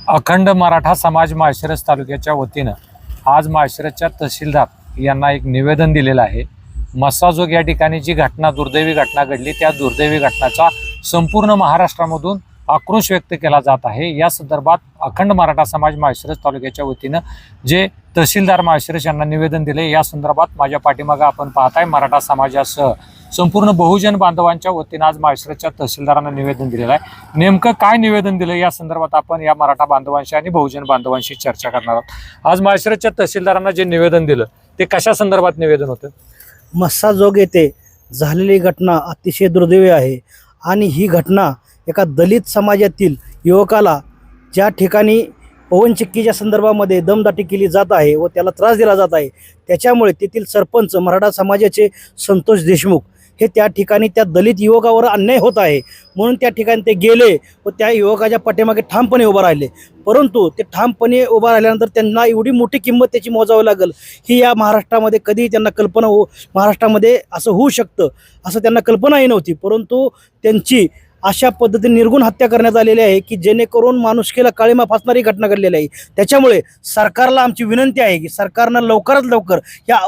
अखंड मराठा समाज माळशिरस तालुक्याच्या वतीनं आज माळशिरसच्या तहसीलदार यांना एक निवेदन दिलेलं आहे। मस्साजोग या ठिकाणी जी घटना दुर्दैवी घटना घडली त्या दुर्दैवी घटनाचा संपूर्ण महाराष्ट्रामधून आक्रोश व्यक्त केला जात आहे। या संदर्भात अखंड मराठा समाज माळशिरस तालुक्याच्या वतीनं जे तहसीलदार माळशिरस यांना निवेदन दिले या संदर्भात माझ्या पाठीमागे आपण पाहताय मराठा समाजासह संपूर्ण बहुजन बांधवांच्या वतीनं आज माळशिरसच्या तहसीलदारांना निवेदन दिलेलं आहे। नेमकं काय निवेदन दिलं या संदर्भात आपण या मराठा बांधवांशी आणि बहुजन बांधवांशी चर्चा करणार आहोत। आज माळशिरसच्या तहसीलदारांना जे निवेदन दिलं ते कशा संदर्भात निवेदन होतं? मस्साजोग येथे झालेली घटना अतिशय दुर्दैवी आहे आणि ही घटना एका दलित समाजातील युवकाला ज्या ठिकाणी पवनचक्कीच्या संदर्भामध्ये दमदाटी केली जात आहे व त्याला त्रास दिला जात आहे, त्याच्यामुळे तेथील सरपंच मराठा समाजाचे संतोष देशमुख हे त्या ठिकाणी त्या दलित युवकावर अन्याय होत आहे म्हणून त्या ठिकाणी ते गेले व त्या युवकाच्या पाठीमागे ठामपणे उभा राहिले। परंतु ते ठामपणे उभा राहिल्यानंतर त्यांना एवढी मोठी किंमत त्याची मोजावी लागेल ही या महाराष्ट्रामध्ये कधीही त्यांना कल्पना महाराष्ट्रामध्ये असं होऊ शकतं असं त्यांना कल्पनाही नव्हती। परंतु त्यांची अशा पद्धतीने निर्गुण हत्या करण्यात आलेली आहे की जेणेकरून माणुसकीला काळीमा फासणारी घटना घडलेली आहे। त्याच्यामुळे सरकारला आमची विनंती आहे की सरकारनं लवकरात लवकर या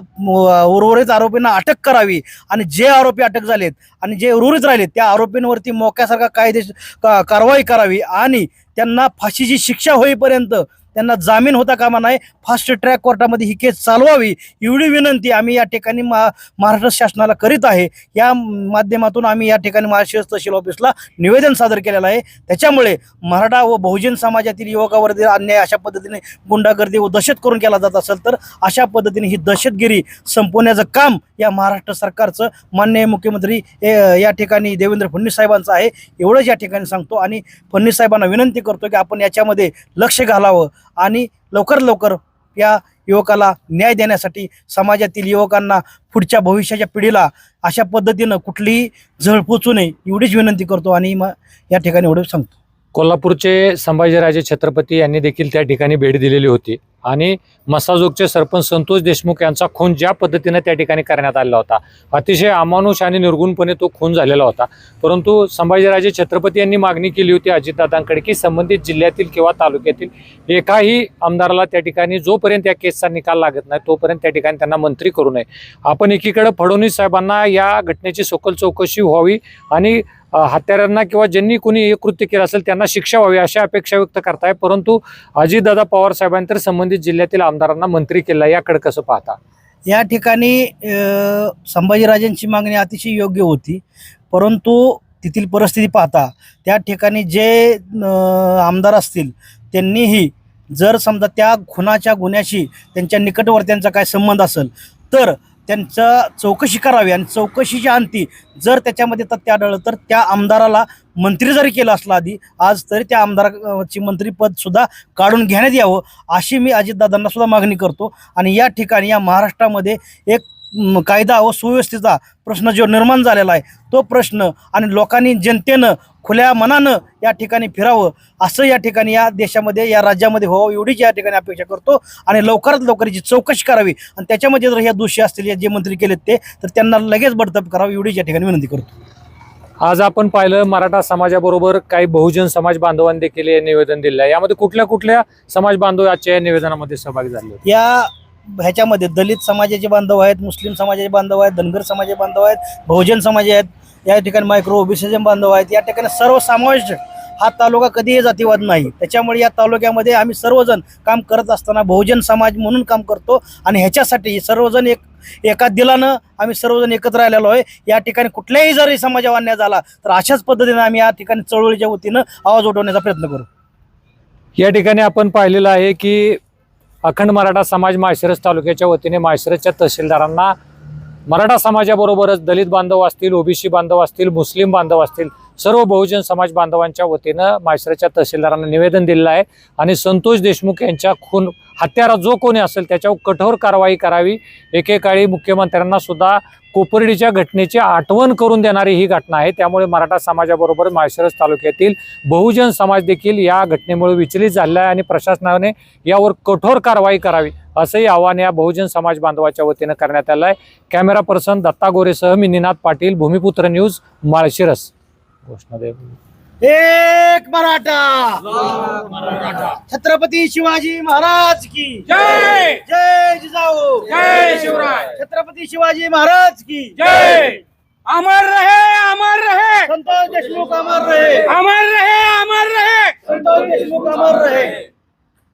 उर्वरित आरोपींना अटक करावी आणि जे आरोपी अटक झालेत आणि जे उर्वरित राहिलेत त्या आरोपींवरती मोक्यासारखा कायदेशीर कारवाई करावी आणि त्यांना फाशीची शिक्षा होईपर्यंत त्यांना जामीन होता कामा नाही, फास्ट ट्रॅक कोर्टामध्ये ही केस चालवावी एवढी विनंती आम्ही या ठिकाणी महाराष्ट्र शासनाला करीत आहे। या माध्यमातून आम्ही या ठिकाणी माळशिरस तहसील ऑफिसला निवेदन सादर केलेलं आहे। त्याच्यामुळे मराठा व बहुजन समाजातील युवकावरती अन्याय अशा पद्धतीने गुंडागर्दी व दहशत करून केला जात असेल तर अशा पद्धतीने ही दहशतगिरी संपवण्याचं काम या महाराष्ट्र सरकारचं माननीय मुख्यमंत्री या ठिकाणी देवेंद्र फडणवीस साहेबांचं आहे एवढंच या ठिकाणी सांगतो आणि फडणवीस साहेबांना विनंती करतो की आपण याच्यामध्ये लक्ष घालावं आणि लवकरात लवकर या युवकाला न्याय देण्यासाठी समाजातील युवकांना पुढच्या भविष्याच्या पिढीला अशा पद्धतीनं कुठलीही झळ पोचू नये एवढीच विनंती करतो आणि या ठिकाणी एवढं सांगतो। कोल्हापूरचे संभाजीराजे छत्रपती यांनी देखील त्या ठिकाणी भेट दिलेली होती आणि मस्साजोगचे सरपंच संतोष देशमुख यांचा खून ज्या पद्धतीने त्या ठिकाणी करण्यात आलेला होता अतिशय अमानुष आणि निर्गुणपणे तो खून झालेला होता। परंतु संभाजीराजे छत्रपती यांनी मागणी केली होती अजितदादांकडे की संबंधित जिल्ह्यातील किंवा तालुक्यातील एकाही आमदाराला त्या ठिकाणी जोपर्यंत या केसचा निकाल लागत नाही तोपर्यंत त्या ठिकाणी त्यांना मंत्री करू नये। आपण एकीकडे फडणवीस साहेबांना या घटनेची सखोल चौकशी व्हावी आणि हत्यारांना किंवा ज्यांनी कोणी हे कृत्य केलं असेल त्यांना शिक्षा व्हावी अशा अपेक्षा व्यक्त करताय। परंतु अजितदादा पवार साहेबांनी तर संबंधित जिल्ह्यातील आमदारांना मंत्री केला, याकडे कसं पाहता? या ठिकाणी संभाजीराजेंची मागणी अतिशय योग्य होती, परंतु तेथील परिस्थिती पाहता त्या ठिकाणी जे आमदार असतील त्यांनीही जर समजा त्या खुनाच्या गुन्ह्याशी त्यांच्या निकटवर्त्यांचा काय संबंध असेल तर त्यांचा चौकशी करावी आणि चौकशीच्या अंती जर त्याच्यामध्ये तथ्य आढळलं तर त्या आमदाराला मंत्री जरी केलं असलं आधी आज तरी त्या आमदाराची मंत्रीपद सुद्धा काढून घेण्यात यावं अशी मी अजितदादांना सुद्धा मागणी करतो। आणि या ठिकाणी या महाराष्ट्रामध्ये एक कायदा व सुव्यवस्थेचा प्रश्न जो निर्माण झालेला आहे तो प्रश्न आणि लोकांनी जनतेनं खुल्या मनानं या ठिकाणी फिरावं असं या ठिकाणी या देशामध्ये या राज्यामध्ये व्हावं एवढीच या ठिकाणी अपेक्षा करतो आणि लवकरात लवकर याची चौकशी करावी आणि त्याच्यामध्ये जर ह्या दोषी असतील या जे मंत्री केलेत ते तर त्यांना लगेच बडतप करावं एवढीच या ठिकाणी विनंती करतो। आज आपण पाहिलं मराठा समाजाबरोबर काही बहुजन समाज बांधवांनी देखील हे निवेदन दिलं आहे। यामध्ये कुठल्या कुठल्या समाज बांधव आजच्या या निवेदनामध्ये सहभागी झाले? या ह्याच्यामध्ये दलित समाजाचे बांधव आहेत, मुस्लिम समाजाचे बांधव आहेत, धनगर समाजाचे बांधव आहेत, बहुजन समाज आहेत, या ठिकाणी मायक्रो ओबीसीचे बांधव आहेत। या ठिकाणी सर्व समावेश हा तालुका कधीही जातीवाद नाही, त्याच्यामुळे या तालुक्यामध्ये आम्ही सर्वजण काम करत असताना बहुजन समाज म्हणून काम करतो आणि ह्याच्यासाठी सर्वजण एका दिलानं आम्ही सर्वजण एकत्र आलेलो आहे। या ठिकाणी कुठल्याही जरी समाजावर अन्याय झाला तर अशाच पद्धतीने आम्ही या ठिकाणी चळवळीच्या वतीनं आवाज उठवण्याचा प्रयत्न करू। या ठिकाणी आपण पाहिलेलं आहे की अखंड मराठा समाज माळशिरस तालुक्याच्या वतीने माळशिरसच्या तहसीलदारांना मराठा समाजाबरोबरच दलित बांधव असतील, ओबीसी बांधव असतील, मुस्लिम बांधव असतील सर्व बहुजन समाज बांधवांच्या वतीनं माळशिरसच्या तहसीलदारांना निवेदन दिलेलं आहे आणि संतोष देशमुख यांच्या खून हत्यारा जो कोणी असेल त्याच्यावर कठोर कारवाई करावी। एकेकाळी मुख्यमंत्र्यांना सुद्धा कोपर्डीच्या घटनेची आठवण करून देणारी ही घटना आहे। त्यामुळे मराठा समाजाबरोबर माळशिरस तालुक्यातील बहुजन समाज देखील या घटनेमुळे विचलित झाला आहे आणि प्रशासनाने यावर कठोर कारवाई करावी असंही आवाहन या बहुजन समाज बांधवाच्या वतीनं करण्यात आलं आहे। कॅमेरा पर्सन दत्ता गोरेसह मी निनाद पाटील, भूमिपुत्र न्यूज, माळशिरस। घोषणा एक मराठा छत्रपती शिवाजी महाराज की जय जय जिजाऊ जय शिवराय छत्रपती शिवाजी महाराज की जय अमर रहे संतोष देशमुख अमर रहे अमर रहे संतोष देशमुख अमर रहे